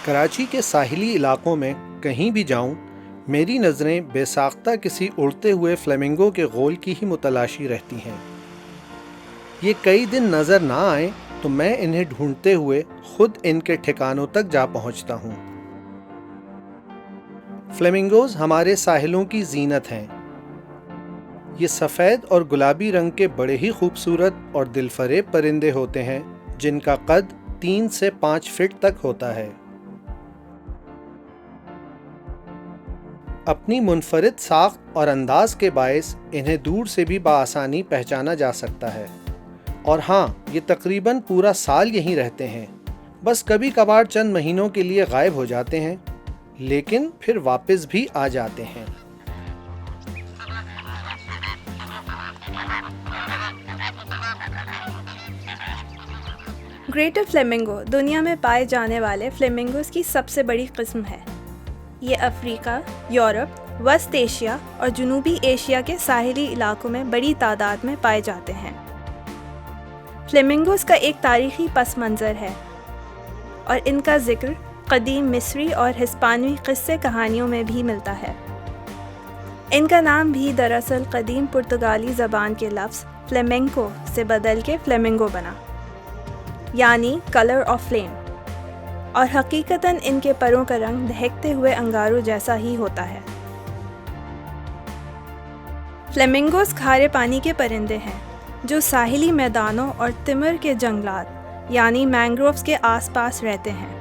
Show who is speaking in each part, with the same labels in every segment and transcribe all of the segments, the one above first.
Speaker 1: کراچی کے ساحلی علاقوں میں کہیں بھی جاؤں، میری نظریں بے ساختہ کسی اڑتے ہوئے فلیمنگو کے غول کی ہی متلاشی رہتی ہیں۔ یہ کئی دن نظر نہ آئیں تو میں انہیں ڈھونڈتے ہوئے خود ان کے ٹھکانوں تک جا پہنچتا ہوں۔ فلیمنگوز ہمارے ساحلوں کی زینت ہیں۔ یہ سفید اور گلابی رنگ کے بڑے ہی خوبصورت اور دل فریب پرندے ہوتے ہیں جن کا قد 3 سے 5 فٹ تک ہوتا ہے۔ اپنی منفرد ساخت اور انداز کے باعث انہیں دور سے بھی بآسانی پہچانا جا سکتا ہے، اور ہاں، یہ تقریباً پورا سال یہیں رہتے ہیں، بس کبھی کبھار چند مہینوں کے لیے غائب ہو جاتے ہیں لیکن پھر واپس بھی آ جاتے ہیں۔
Speaker 2: گریٹر فلیمنگو دنیا میں پائے جانے والے فلیمنگوز کی سب سے بڑی قسم ہے۔ یہ افریقہ، یورپ، وسط ایشیا اور جنوبی ایشیا کے ساحلی علاقوں میں بڑی تعداد میں پائے جاتے ہیں۔ فلیمنگوز کا ایک تاریخی پس منظر ہے اور ان کا ذکر قدیم مصری اور ہسپانوی قصے کہانیوں میں بھی ملتا ہے۔ ان کا نام بھی دراصل قدیم پرتگالی زبان کے لفظ فلیمنکو سے بدل کے فلیمنگو بنا، یعنی کلر آف فلیم، اور حقیقتاً ان کے پروں کا رنگ دہکتے ہوئے انگاروں جیسا ہی ہوتا ہے۔ فلیمنگوز کھارے پانی کے پرندے ہیں جو ساحلی میدانوں اور تمر کے جنگلات یعنی مینگرووز کے آس پاس رہتے ہیں۔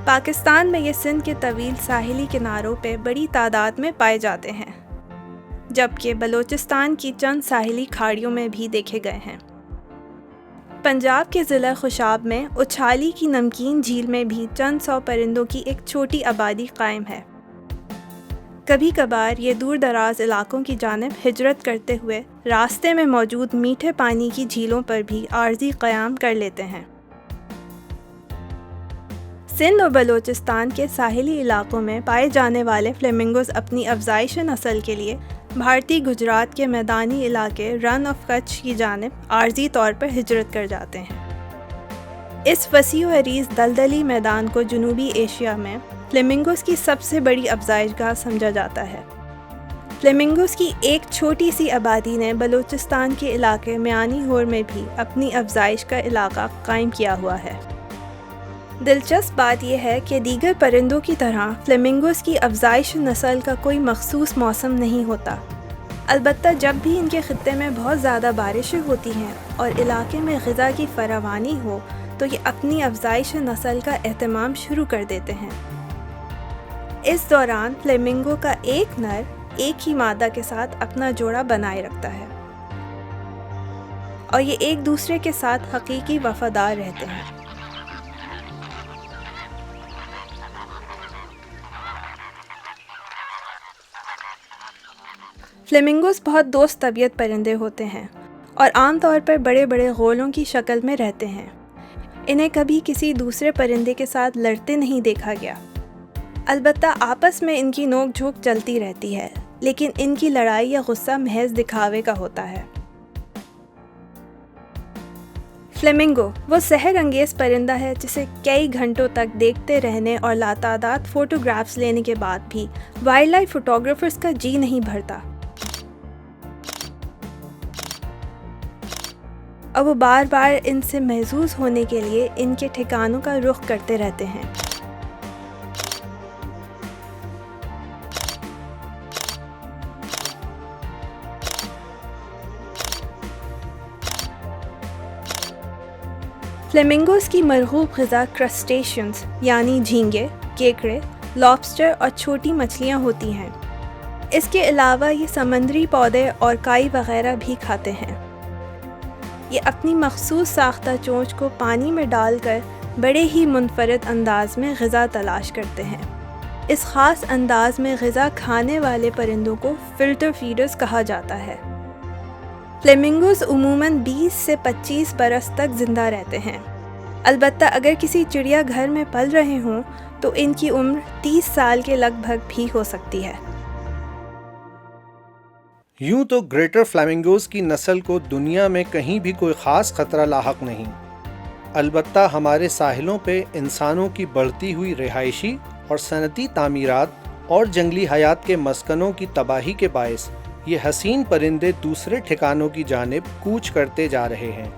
Speaker 2: پاکستان میں یہ سندھ کے طویل ساحلی کناروں پہ بڑی تعداد میں پائے جاتے ہیں، جبکہ بلوچستان کی چند ساحلی کھاڑیوں میں بھی دیکھے گئے ہیں۔ پنجاب کے ضلع خوشاب میں اچھالی کی نمکین جھیل میں بھی چند سو پرندوں کی ایک چھوٹی آبادی قائم ہے۔ کبھی کبھار یہ دور دراز علاقوں کی جانب ہجرت کرتے ہوئے راستے میں موجود میٹھے پانی کی جھیلوں پر بھی عارضی قیام کر لیتے ہیں۔ سندھ اور بلوچستان کے ساحلی علاقوں میں پائے جانے والے فلیمنگوز اپنی افزائش نسل کے لیے بھارتی گجرات کے میدانی علاقے رن آف کچھ کی جانب عارضی طور پر ہجرت کر جاتے ہیں۔ اس وسیع و عریض دلدلی میدان کو جنوبی ایشیا میں فلیمنگوز کی سب سے بڑی افزائش گاہ سمجھا جاتا ہے۔ فلیمنگوز کی ایک چھوٹی سی آبادی نے بلوچستان کے علاقے میانی ہور میں بھی اپنی افزائش کا علاقہ قائم کیا ہوا ہے۔ دلچسپ بات یہ ہے کہ دیگر پرندوں کی طرح فلیمنگوز کی افزائش نسل کا کوئی مخصوص موسم نہیں ہوتا، البتہ جب بھی ان کے خطے میں بہت زیادہ بارشیں ہوتی ہیں اور علاقے میں غذا کی فراوانی ہو تو یہ اپنی افزائش نسل کا اہتمام شروع کر دیتے ہیں۔ اس دوران فلیمنگو کا ایک نر ایک ہی مادہ کے ساتھ اپنا جوڑا بنائے رکھتا ہے اور یہ ایک دوسرے کے ساتھ حقیقی وفادار رہتے ہیں۔ فلیمنگوز بہت دوست طبیعت پرندے ہوتے ہیں اور عام طور پر بڑے بڑے غولوں کی شکل میں رہتے ہیں۔ انہیں کبھی کسی دوسرے پرندے کے ساتھ لڑتے نہیں دیکھا گیا، البتہ آپس میں ان کی نوک جھوک چلتی رہتی ہے، لیکن ان کی لڑائی یا غصہ محض دکھاوے کا ہوتا ہے۔ فلیمنگو وہ سحر انگیز پرندہ ہے جسے کئی گھنٹوں تک دیکھتے رہنے اور لاتعداد فوٹوگرافز لینے کے بعد بھی وائلڈ لائف فوٹوگرافرز کا جی نہیں بھرتا، اور وہ بار بار ان سے محظوظ ہونے کے لیے ان کے ٹھکانوں کا رخ کرتے رہتے ہیں۔ فلیمنگوز کی مرغوب غذا کرسٹیشینز یعنی جھینگے، کیکڑے، لابسٹر اور چھوٹی مچھلیاں ہوتی ہیں۔ اس کے علاوہ یہ سمندری پودے اور کائی وغیرہ بھی کھاتے ہیں۔ یہ اپنی مخصوص ساختہ چونچ کو پانی میں ڈال کر بڑے ہی منفرد انداز میں غذا تلاش کرتے ہیں۔ اس خاص انداز میں غذا کھانے والے پرندوں کو فلٹر فیڈرز کہا جاتا ہے۔ فلیمنگوز عموماً 20 سے 25 برس تک زندہ رہتے ہیں، البتہ اگر کسی چڑیا گھر میں پل رہے ہوں تو ان کی عمر 30 سال کے لگ بھگ بھی ہو سکتی ہے۔
Speaker 1: یوں تو گریٹر فلیمنگوز کی نسل کو دنیا میں کہیں بھی کوئی خاص خطرہ لاحق نہیں، البتہ ہمارے ساحلوں پہ انسانوں کی بڑھتی ہوئی رہائشی اور صنعتی تعمیرات اور جنگلی حیات کے مسکنوں کی تباہی کے باعث یہ حسین پرندے دوسرے ٹھکانوں کی جانب کوچ کرتے جا رہے ہیں۔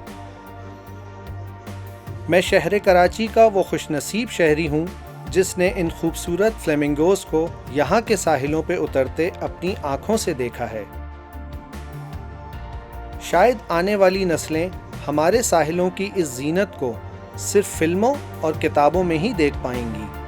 Speaker 1: میں شہر کراچی کا وہ خوش نصیب شہری ہوں جس نے ان خوبصورت فلیمنگوز کو یہاں کے ساحلوں پہ اترتے اپنی آنکھوں سے دیکھا ہے۔ شاید آنے والی نسلیں ہمارے ساحلوں کی اس زینت کو صرف فلموں اور کتابوں میں ہی دیکھ پائیں گی۔